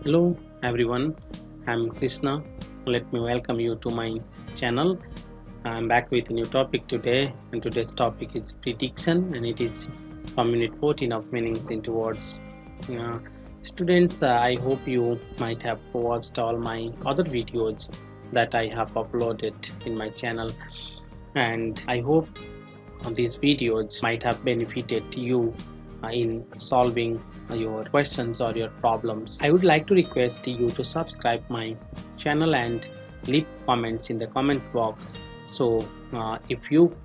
Hello everyone, I'm Krishna. Let me welcome you to my channel. I'm back with a new topic today, and today's topic is prediction, and it is from Unit 14 of Meanings into Words. Uh, Students, I hope you might have watched all my other videos that I have uploaded in my channel, and I hope these videos might have benefited you in solving your questions or your problems. I would like to request you to subscribe my channel and leave comments in the comment box. So if you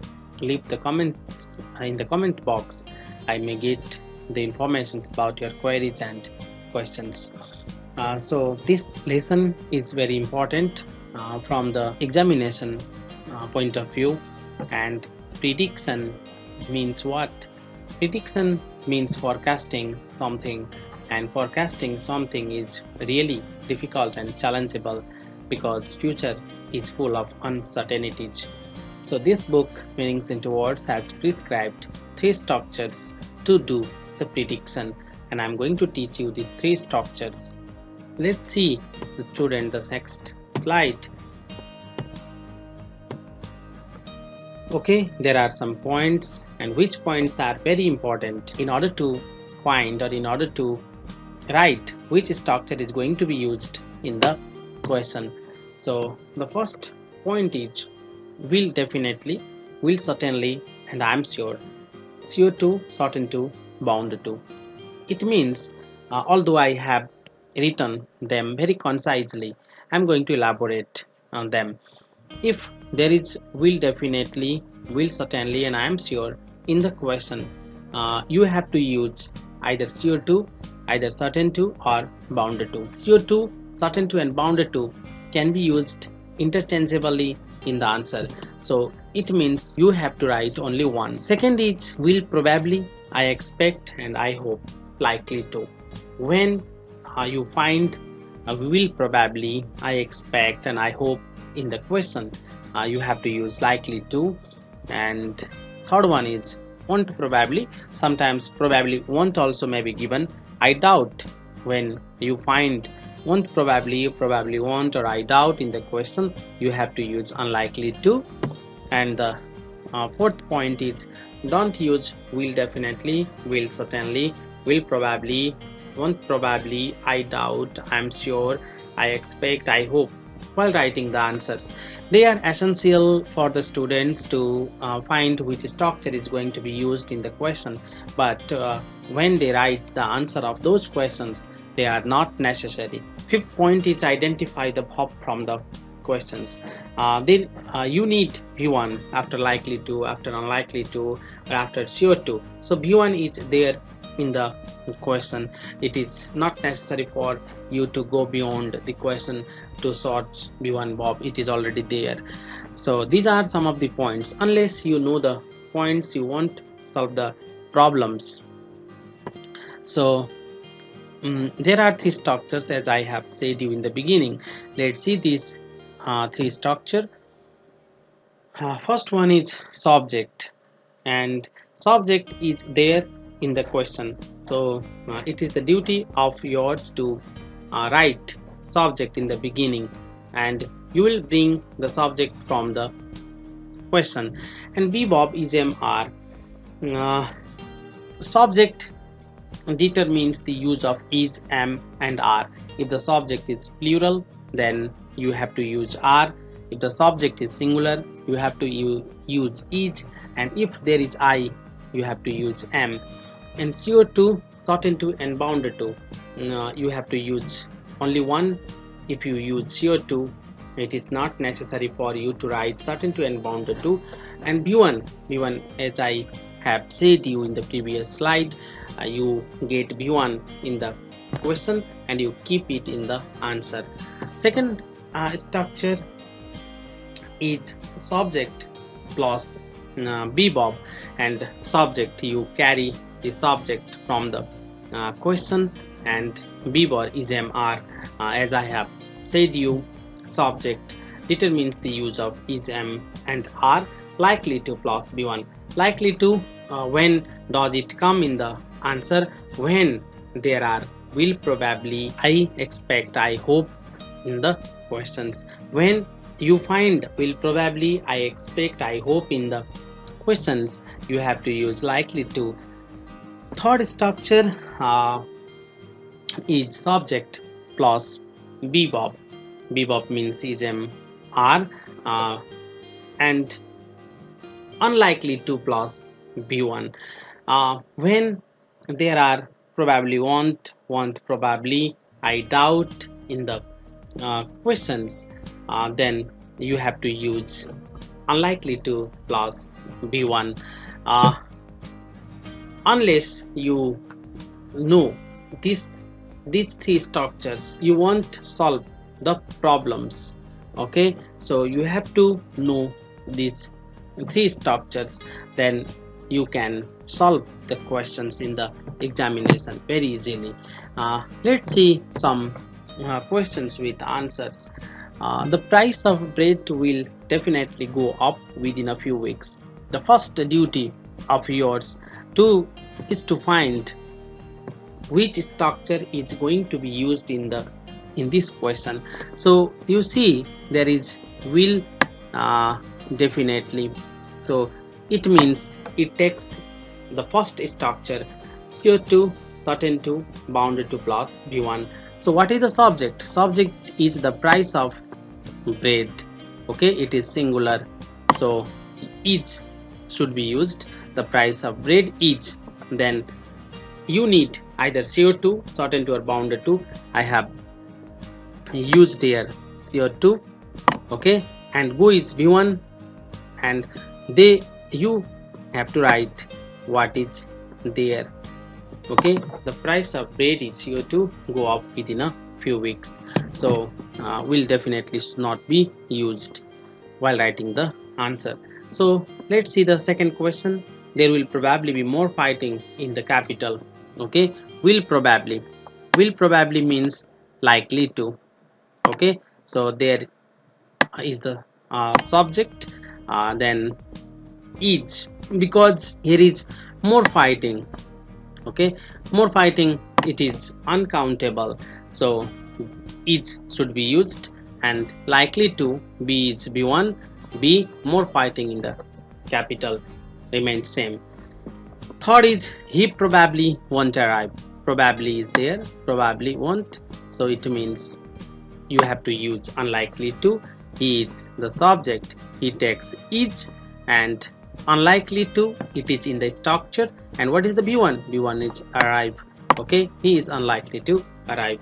leave the comments in the comment box, I may get the information about your queries and questions. So this lesson is very important from the examination point of view. And prediction means what? Prediction means forecasting something, and forecasting something is really difficult and challengeable because future is full of uncertainties. So this book, Meanings into Words, has prescribed 3 structures to do the prediction, and I'm going to teach you these 3 structures. Let's see, student, the next slide. Okay, there are some points, and which points are very important in order to find or in order to write which structure is going to be used in the question. So the first point is will definitely, will certainly, and I'm sure. CO2, certain to, bound to. It means although I have written them very concisely, I'm going to elaborate on them. If there is will definitely, will certainly, and I am sure in the question, you have to use either CO2, either certain to, or bound to. CO2, certain to, and bound to can be used interchangeably in the answer. So it means you have to write only one. Second is will probably, I expect, and I hope, likely to. When you find will probably, I expect, and I hope in the question, you have to use likely to. And third one is won't probably. Sometimes probably won't also may be given. I doubt. When you find won't probably, you probably won't, or I doubt in the question, you have to use unlikely to. And the fourth point is don't use will definitely, will certainly, will probably, won't probably, I doubt, I'm sure, I expect, I hope while writing the answers. They are essential for the students to find which structure is going to be used in the question, but when they write the answer of those questions, they are not necessary. Fifth point is identify the verb from the questions. Then you need V1 after likely to, after unlikely to, or after CO2. So V1 is there in the question. It is not necessary for you to go beyond the question to search B1 verb. It is already there. So these are some of the points. Unless you know the points, you won't solve the problems. So there are 3 structures, as I have said you in the beginning. Let's see these 3 structure. First one is subject, and subject is there in the question. So it is the duty of yours to write subject in the beginning, and you will bring the subject from the question. And verb is MR. Subject determines the use of is, am, and are. If the subject is plural, then you have to use are. If the subject is singular, you have to use is, and if there is I, you have to use am. And CO2, certain to, and bound to, you have to use only one. If you use CO2, it is not necessary for you to write certain to and bound to. And B1, as I have said you in the previous slide, you get B1 in the question and you keep it in the answer. Second structure is subject plus verb, and subject, you carry the subject from the question, and verb is MR. As I have said you, subject determines the use of is, am, and are. Likely to plus B1. Likely to, when does it come in the answer? When there are will probably, I expect, I hope in the questions. When you find will probably, I expect, I hope in the questions, you have to use likely to. Third structure is subject plus bebop. Bebop means are and unlikely to plus b1. When there are probably, want probably, I doubt in the questions, then you have to use unlikely to plus b1, unless you know this these three structures, you won't solve the problems. Okay, so you have to know these three structures, then you can solve the questions in the examination very easily. Let's see some questions with answers. The price of bread will definitely go up within a few weeks. The first duty of yours is to find which structure is going to be used in this question. So you see there is will, definitely, so it means it takes the first structure, CO2, certain to, bounded to plus b1. So what is the subject? Subject is the price of bread. Okay, it is singular, so each should be used. The price of bread each. Then you need either CO2, certain to or bounded to. I have used here CO2. Okay, and go is b1, and you have to write what is there. Okay, the price of bread is CO2 go up within a few weeks, so will definitely not be used while writing the answer. So let's see the second question. There will probably be more fighting in the capital. Okay, will probably means likely to. Okay, so there is the subject, then is, because here is more fighting. Okay, more fighting, it is uncountable, so is should be used, and likely to be is b1, be more fighting in the capital remains same. Third is he probably won't arrive. Probably is there, probably won't, so it means you have to use unlikely to. He is the subject, he takes is, and unlikely to, it is in the structure. And what is the b1? b1 is arrive. Okay, he is unlikely to arrive.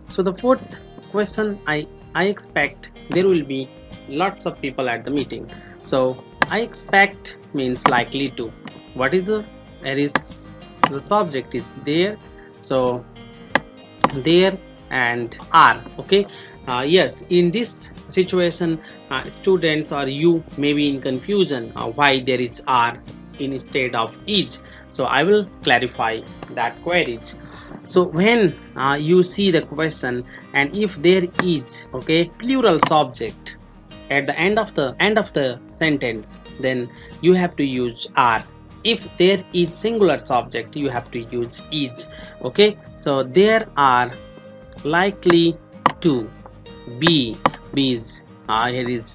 So the fourth question, I expect there will be lots of people at the meeting. So I expect means likely to. What is the, there is the subject is there, so there and are. Okay, yes, in this situation, students or you may be in confusion why there is are instead of is. So I will clarify that queries. So when you see the question, and if there is, okay, plural subject at the end of the sentence, then you have to use are. If there is singular subject, you have to use is. Okay, so there are likely to be, is here is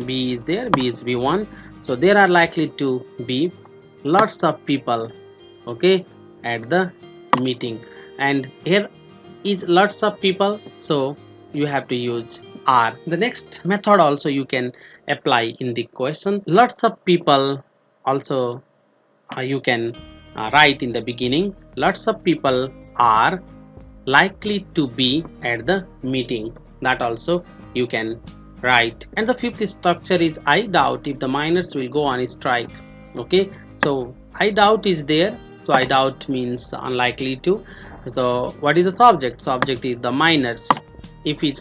b is there, b is b1, so there are likely to be lots of people, okay, at the meeting, and here is lots of people, so you have to use are. The next method also you can apply in the question. Lots of people also you can write in the beginning. Lots of people are likely to be at the meeting. That also you can write. And the fifth structure is I doubt if the miners will go on strike. Okay, so I doubt is there, so I doubt means unlikely to. So what is the subject? Subject is the miners. If it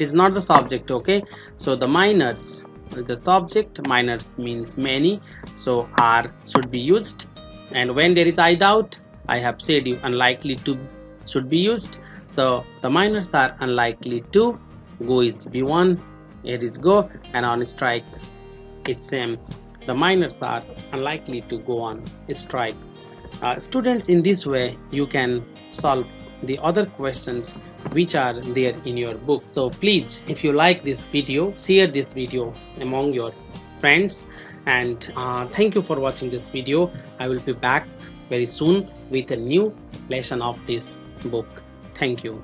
is not the subject, okay, so the miners is the subject, miners means many, so are should be used. And when there is I doubt, I have said you unlikely to should be used, so the miners are unlikely to go is b1, here is go, and on strike it's same, the miners are unlikely to go on strike. Students, in this way you can solve the other questions which are there in your book. So please, if you like this video, share this video among your friends, and thank you for watching this video. I will be back very soon with a new lesson of this book. Thank you.